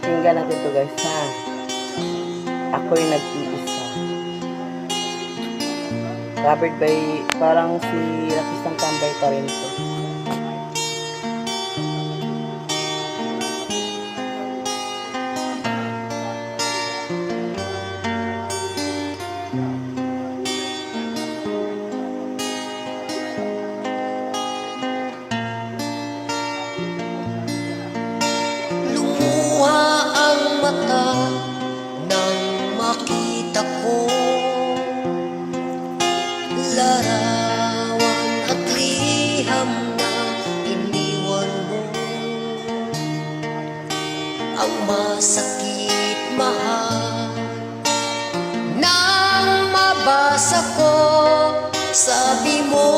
Pakinggan natin to guys ha. Ako'y nag-iisa. Covered by parang si Rakisang Tambay pa rin to. Mata nang makita ko larawan at liham na iniwan mo. Ang masakit mahal nang mabasa ko, sabi mo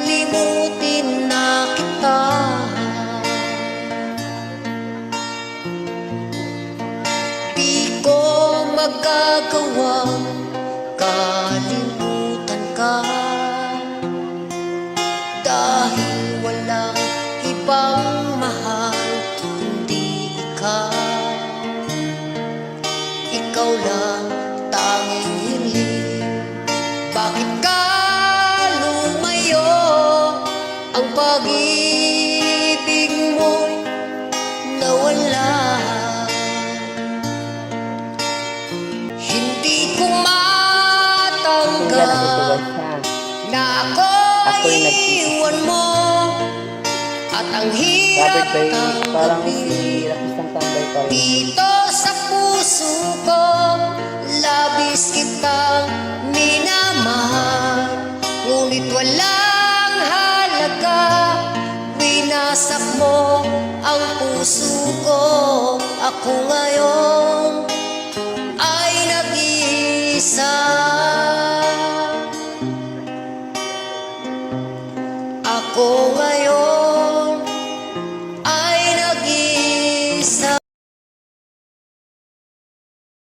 limutin na kita. Magagawang kalimutan ka dahil walang ibang mahal kundi ikaw. Ikaw lang tanging hiling. Bakit ka lumayo? Ang pag-ibig mo'y nawala. Na ako'y iwan mo at ang hirap tanggapin. Dito sa puso ko labis kitang minamahal, ngunit walang halaga. Winasak mo ang puso ko. Ako ngayon